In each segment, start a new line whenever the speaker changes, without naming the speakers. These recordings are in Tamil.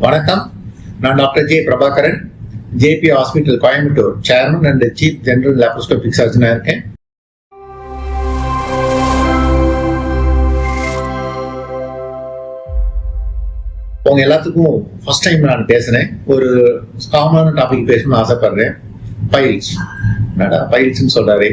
வணக்கம். நான் doctor J Prabhakaran, JP hospital Coimbatore chairman and chief general laparoscopic சர்ஜனா இருக்கேன். உங்க எல்லாத்துக்கும் ஃபர்ஸ்ட் டைம் நான் பேசுறேன். ஒரு காமனான டாபிக் பேசணும்னு ஆசைப்படுறேன். பைல்ஸ். என்னடா பைல்ஸ்ன்னு சொல்றாரு?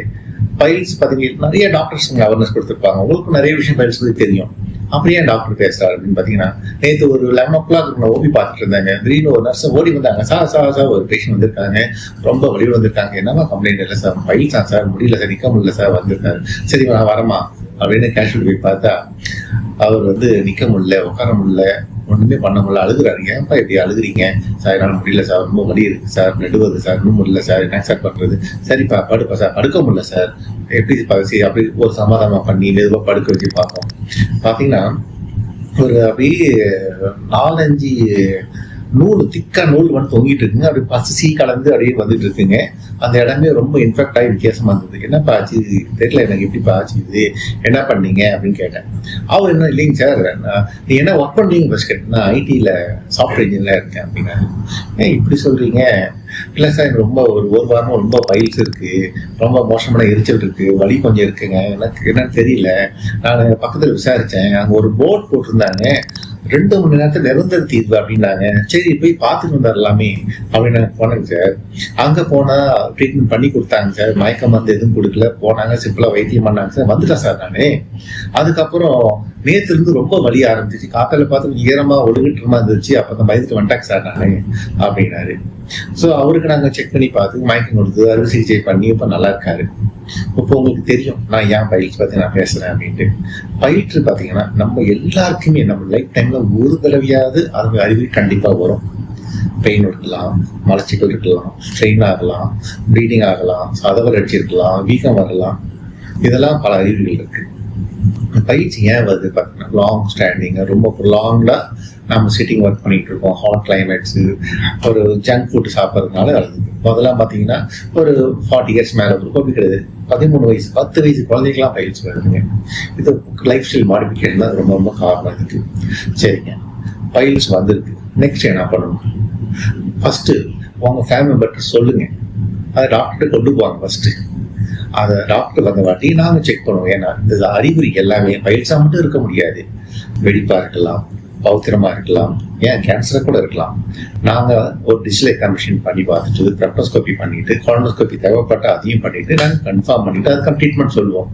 பைல்ஸ் பார்த்தீங்கன்னா நிறைய டாக்டர்ஸ் அவேர்னஸ் கொடுத்துருப்பாங்க. உங்களுக்கும் நிறைய விஷயம் பைல்ஸ் பற்றி தெரியும். அப்படியே டாக்டர் பேசுறாரு அப்படின்னு பாத்தீங்கன்னா, நேற்று ஒரு 11 o'clock நான் ஓபி பார்த்துட்டு இருந்தாங்க. திடீர்னு ஒரு நர்ஸ் ஓடி வந்தாங்க. சார் ஒரு பேஷண்ட் வந்திருக்காங்க, ரொம்ப வலி வந்திருக்காங்க, என்னமா கம்ப்ளைண்ட் இல்லை சார், பைல் தான் சார், முடியல சார், நிக்க முடியல சார், வந்திருக்காரு. சரி நான் வரமா அப்படின்னு கேஷுவல் போய் பார்த்தா, அவர் நிக்க முடியல, உட்கார முடியல, ஒண்ணுமே பண்ண முடியல, அழுகுறாரு. ஏன்ப்பா இப்படி அழுகுறீங்க? சார் என்னால முடியல சார், ரொம்ப வலி இருக்கு சார், நடுவது சார், இன்னும் முடியல சார், என்ன சார் பண்றது? சரிப்பா படுப்பா சார், படுக்க முடியல சார், எப்படி சரி அப்படி ஒரு சமாதானம் பண்ணி மெதுவாக படுக்க வச்சு பார்த்தோம். பாத்தீங்கன்னா ஒரு அப்படியே 4-5 நூல் திக்கா நூல் தொங்கிட்டு இருக்குங்க. அப்படி பசி கலந்து அப்படியே வந்துட்டு இருக்குங்க. அந்த இடமே ரொம்ப இன்ஃபெக்ட் ஆகி வித்தியாசமா இருந்தது. என்னப்பா ஆச்சு தெரியல எனக்கு, எப்படிப்பா ஆச்சு இது, என்ன பண்ணீங்க அப்படின்னு கேட்டேன். அவர் என்ன இல்லைங்க சார், நீ என்ன ஒர்க் பண்றீங்க ஃபர்ஸ்ட் கேட்டேன். நான் ஐடியில் சாஃப்ட்வேர் இன்ஜினியராக இருக்கேன் அப்படின்னா. இப்படி சொல்றீங்க? இல்லை சார் எனக்கு ரொம்ப ஒரு வாரமும் ரொம்ப பைல்ஸ் இருக்கு, ரொம்ப மோசமான எரிச்சல் இருக்கு, வலி கொஞ்சம் இருக்குங்க, எனக்கு என்னன்னு தெரியல. நான் பக்கத்தில் விசாரிச்சேன், அங்கே ஒரு போர்ட் போட்டிருந்தாங்க, 2 மணி நேரத்துல நிரந்தர தீர்வு அப்படின்னாங்க. சரி போய் பார்த்துட்டு வந்துடலாமே அப்படின்னு போனேங்க சார். அங்க போனா ட்ரீட்மெண்ட் பண்ணி கொடுத்தாங்க சார், மயக்க மருந்து எதுவும் கொடுக்கல, போனாங்க, சிம்பிளா வைத்தியம் பண்ணாங்க சார், வந்துட்டேன் சார் நானு. அதுக்கப்புறம் நேற்று இருந்து ரொம்ப வலி ஆரம்பிச்சிச்சு, காத்தால பார்த்து ஈரமா ஒழுங்கிட்டுமா இருந்துச்சு, அப்பதான் பயந்துட்டு வந்துட்டாங்க சார் நானு அப்படின்னாரு. ஸோ அவருக்கு நாங்கள் செக் பண்ணி பார்த்து மயக்கம் கொடுத்து அறுவை சிகிச்சை பண்ணி இப்போ நல்லா இருக்காரு. இப்போ உங்களுக்கு தெரியும் நான் ஏன் பயிற்சி பற்றி நான் பேசுறேன் அப்படின்ட்டு. பயிற்சி பார்த்தீங்கன்னா நம்ம எல்லாருக்குமே நம்ம லைஃப் டைம்ல ஒரு தடவையாவது அது அறிவு கண்டிப்பா வரும். பெயின் இருக்கலாம், மலச்சிக்கல் இருக்கலாம், ஸ்ட்ரெயின் ஆகலாம், ப்ளீடிங் ஆகலாம், சதவலட்சி இருக்கலாம், வீக்கம் வரலாம், இதெல்லாம் பல அறிவுகள் இருக்கு. பயிற்சி ஏன் வருது பார்த்தீங்கன்னா, லாங் ஸ்டாண்டிங், ரொம்ப லாங்கா நம்ம சிட்டிங் ஒர்க் பண்ணிட்டு இருக்கோம், ஹாட் கிளைமேட்ஸ், ஒரு ஜங்க் ஃபுட் சாப்பிட்றதுனால வருது. முதல்லாம் பார்த்தீங்கன்னா ஒரு 40 years மேலே இருக்கும் கிடையாது, 13 வயசு 10 வயசு குழந்தைங்களாம் பயிற்சி வருதுங்க. இது லைஃப் ஸ்டைல் மாடிஃபிகேஷன் தான் ரொம்ப ரொம்ப காரணம் இதுக்கு. சரிங்க, பயிற்சி வந்திருக்கு, நெக்ஸ்ட் என்ன பண்ணணும்? ஃபர்ஸ்ட் உங்க ஃபேமிலி மெம்பர்கிட்ட சொல்லுங்க, அதை டாக்டர்கிட்ட கொண்டு போவாங்க. ஃபர்ஸ்ட் அதை டாக்டர் வந்த வாட்டி நாங்கள் செக் பண்ணுவோம். ஏன்னா இந்த அறிகுறி எல்லாமே பயிற்சா மட்டும் இருக்க முடியாது, வெடிப்பா இருக்கலாம், பௌத்திரமா இருக்கலாம், ஏன் கேன்சரா கூட இருக்கலாம். நாங்க ஒரு டிஜிட்டல் எக்ஸாமினேஷன் பண்ணி பார்த்துட்டு, ப்ரெப்டோஸ்கோபி பண்ணிட்டு, கொலனோஸ்கோபி தேவைப்பட்ட அதையும் பண்ணிட்டு நாங்கள் கன்ஃபார்ம் பண்ணிட்டு அதுக்கான ட்ரீட்மெண்ட் சொல்லுவோம்.